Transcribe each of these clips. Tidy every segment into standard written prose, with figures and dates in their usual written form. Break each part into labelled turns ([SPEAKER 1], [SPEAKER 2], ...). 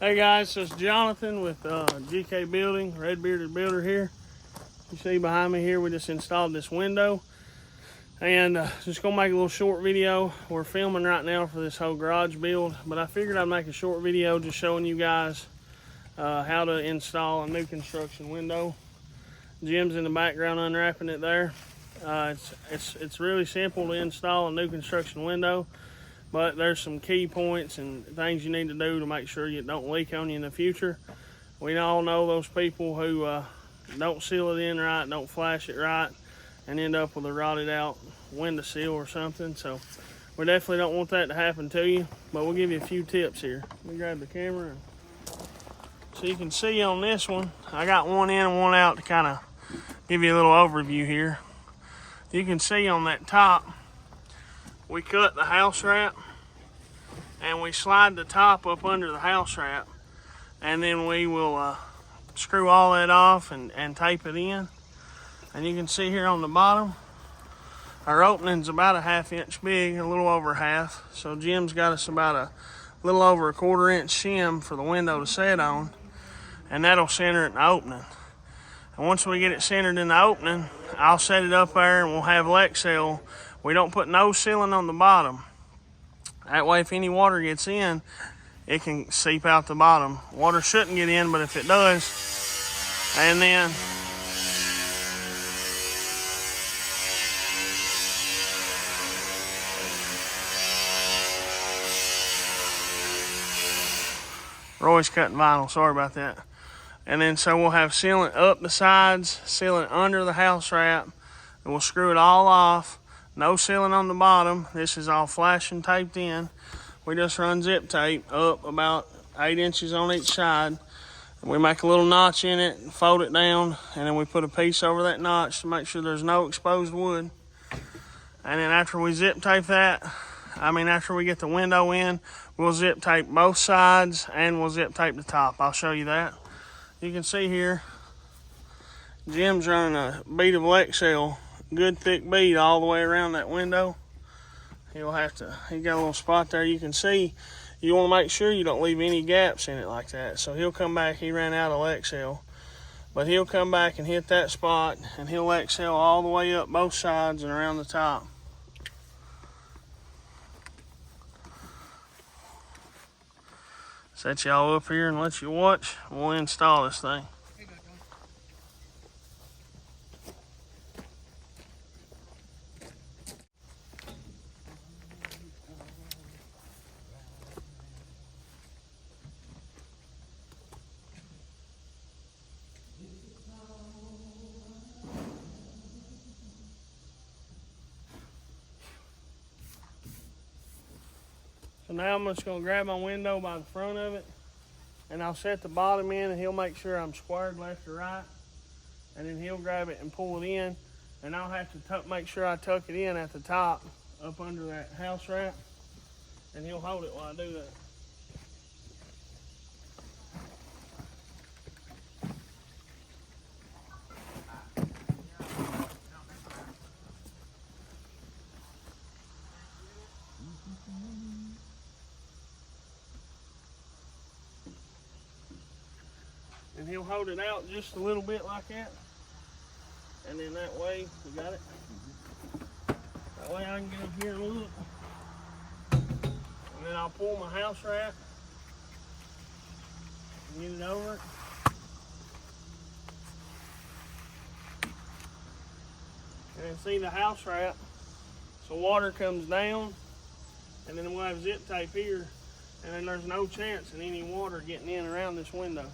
[SPEAKER 1] Hey guys, so it's Jonathan with GK Building, Red Bearded Builder here. You see behind me here, we just installed this window. And just gonna make a little short video. We're filming right now for this whole garage build, but I figured I'd make a short video just showing you guys how to install a new construction window. Jim's in the background unwrapping it there. It's really simple to install a new construction window. But there's some key points and things you need to do to make sure it don't leak on you in the future. We all know those people who don't seal it in right, don't flash it right, and end up with a rotted out window seal or something. So we definitely don't want that to happen to you, but we'll give you a few tips here. Let me grab the camera. So you can see on this one, I got one in and one out to kind of give you a little overview here. You can see on that top, we cut the house wrap and we slide the top up under the house wrap, and then we will screw all that off and tape it in. And you can see here on the bottom, our opening's about a 1/2 inch big, a little over half. So Jim's got us about a little over a 1/4 inch shim for the window to set on, and that'll center it in the opening. And once we get it centered in the opening, I'll set it up there and we'll have Lexel. We don't put no sealing on the bottom. That way, if any water gets in, it can seep out the bottom. Water shouldn't get in, but if it does, and then Roy's cutting vinyl, sorry about that. And then so we'll have sealant up the sides, sealant under the house wrap, and we'll screw it all off. No sealing on the bottom. This is all flashing taped in. We just run zip tape up about 8 inches on each side. And we make a little notch in it and fold it down, and then we put a piece over that notch to make sure there's no exposed wood. And then after we zip tape that, after we get the window in, we'll zip tape both sides and we'll zip tape the top. I'll show you that. You can see here, Jim's running a bead of Lexel, good thick bead all the way around that window. He got a little spot there. You can see, you want to make sure you don't leave any gaps in it like that. So he'll come back, he ran out of Lexel, but he'll come back and hit that spot and he'll Lexel all the way up both sides and around the top. Set y'all up here and let you watch. We'll install this thing. So now I'm just gonna grab my window by the front of it, and I'll set the bottom in, and he'll make sure I'm squared left to right, and then he'll grab it and pull it in, and I'll have to make sure I tuck it in at the top up under that house wrap, and he'll hold it while I do that. And he'll hold it out just a little bit like that. And then that way, you got it? That way I can get up here and look. And then I'll pull my house wrap and get it over it. And then see the house wrap. So water comes down, and then we'll have zip tape here, and then there's no chance of any water getting in around this window.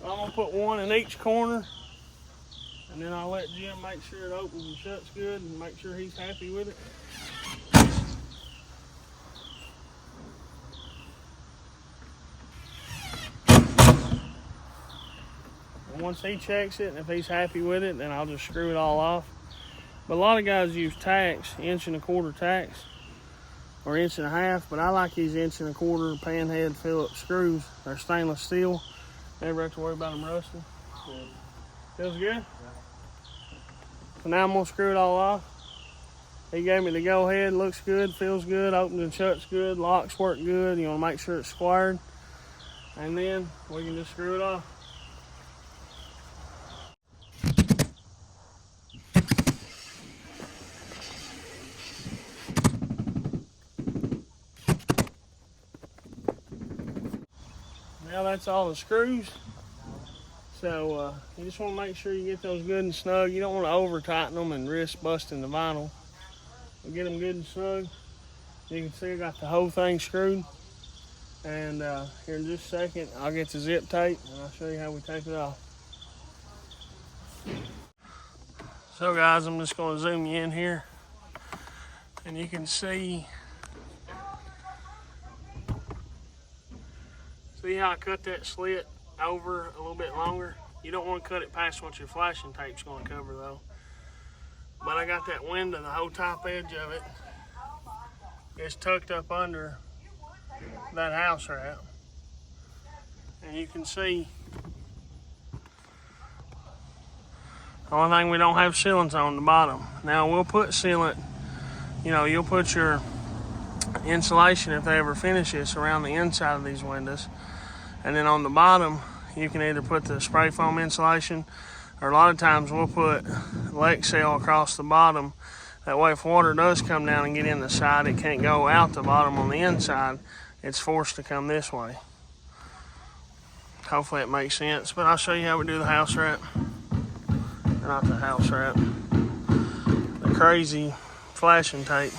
[SPEAKER 1] I'm gonna put one in each corner, and then I'll let Jim make sure it opens and shuts good and make sure he's happy with it. once he checks it, and if he's happy with it, then I'll just screw it all off. But a lot of guys use tacks, 1.25" tacks, or 1.5", but I like these 1.25" panhead Phillips screws. They're stainless steel. Never have to worry about them rusting. Feels good? So now I'm gonna screw it all off. He gave me the go ahead, looks good, feels good, opens and shuts good, locks work good. You wanna make sure it's squared. And then we can just screw it off. Now that's all the screws. So you just want to make sure you get those good and snug. You don't want to over tighten them and risk busting the vinyl. We'll get them good and snug. You can see I got the whole thing screwed. And here in just a second, I'll get the zip tape and I'll show you how we take it off. So guys, I'm just going to zoom you in here. And you can see how I cut that slit over a little bit longer. You don't want to cut it past what your flashing tape's going to cover though. But I got that window, the whole top edge of it is tucked up under that house wrap. And you can see the only thing we don't have sealants on the bottom. Now we'll put sealant, you know, you'll put your insulation if they ever finish this around the inside of these windows. And then on the bottom, you can either put the spray foam insulation, or a lot of times we'll put Lexel across the bottom. That way if water does come down and get in the side, it can't go out the bottom on the inside. It's forced to come this way. Hopefully it makes sense, but I'll show you how we do the house wrap. Not the house wrap. The crazy flashing tape.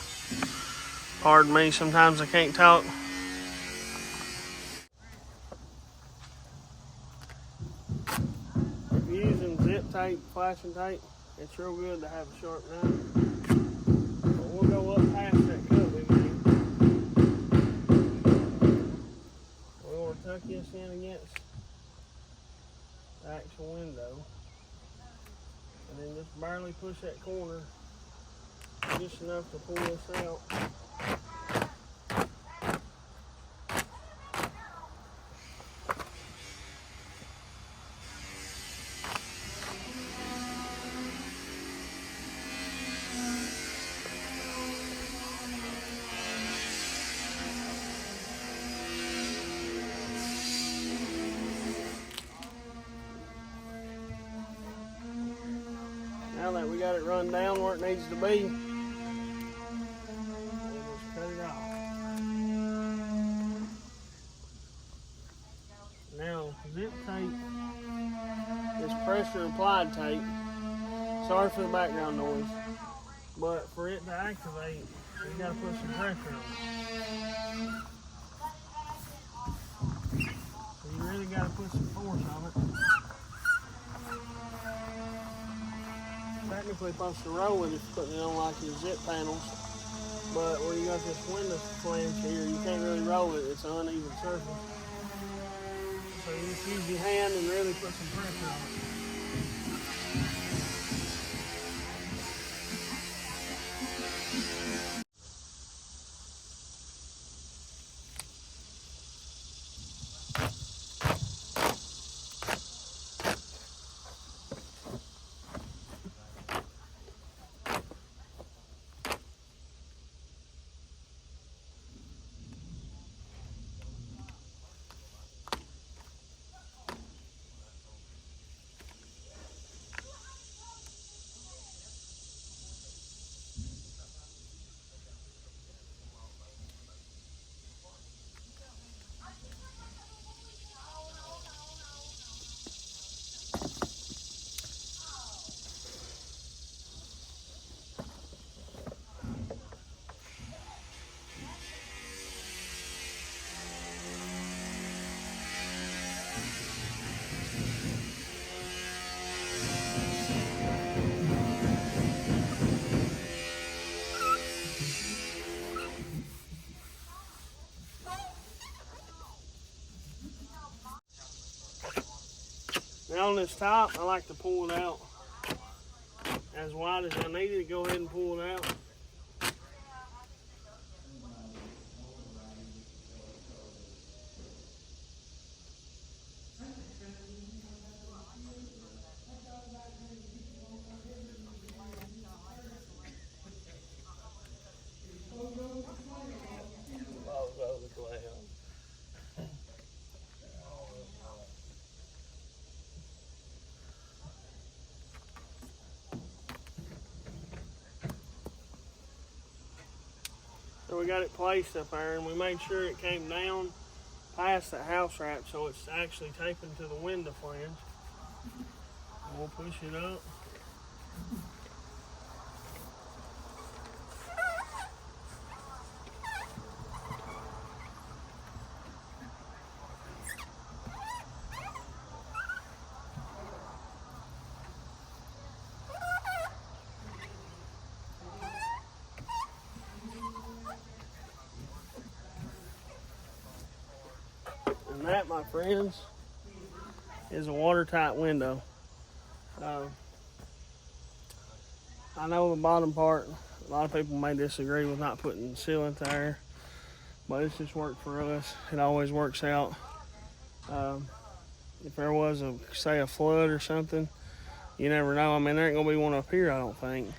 [SPEAKER 1] Pardon me, sometimes I can't talk. If you're using zip tape, flashing tape, it's real good to have a sharp knife. But we'll go up past that cut we made. We want to tuck this in against the actual window. And then just barely push that corner just enough to pull this out. Now that we got it run down where it needs to be, we'll just cut it off. Now, zip tape is pressure applied tape. Sorry for the background noise, but for it to activate, you gotta put some pressure on it. So you really gotta put some force on it. Technically supposed to roll it if you're putting it on like your zip panels, but where you got this window flange here, you can't really roll it, it's an uneven surface. So you just use your hand and really put some pressure on it. on this top, I like to pull it out as wide as I need it. Go ahead and pull it out. So we got it placed up there, and we made sure it came down past the house wrap, so it's actually taping to the window flange. And we'll push it up. And that, my friends, is a watertight window. I know the bottom part, a lot of people may disagree with not putting sealant there, but it's just worked for us. It always works out. If there was say a flood or something, you never know. I mean, there ain't gonna be one up here, I don't think.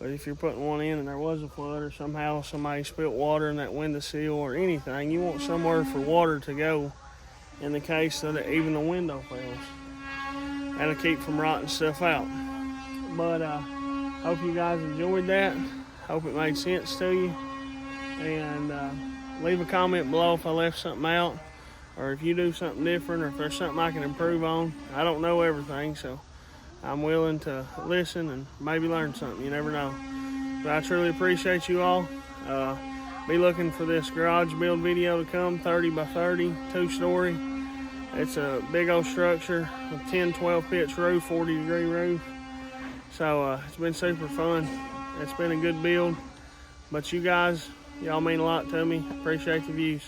[SPEAKER 1] But if you're putting one in and there was a flood, or somehow somebody spilt water in that windowsill or anything, you want somewhere for water to go in the case that even the window fails. That'll keep from rotting stuff out. But hope you guys enjoyed that. Hope it made sense to you. And leave a comment below if I left something out, or if you do something different, or if there's something I can improve on. I don't know everything, so I'm willing to listen and maybe learn something. You never know. But I truly appreciate you all. Be looking for this garage build video to come, 30 by 30, 2-story. It's a big old structure with 10, 12 pitch roof, 40-degree roof. So it's been super fun. It's been a good build. But you guys, y'all mean a lot to me. Appreciate the views.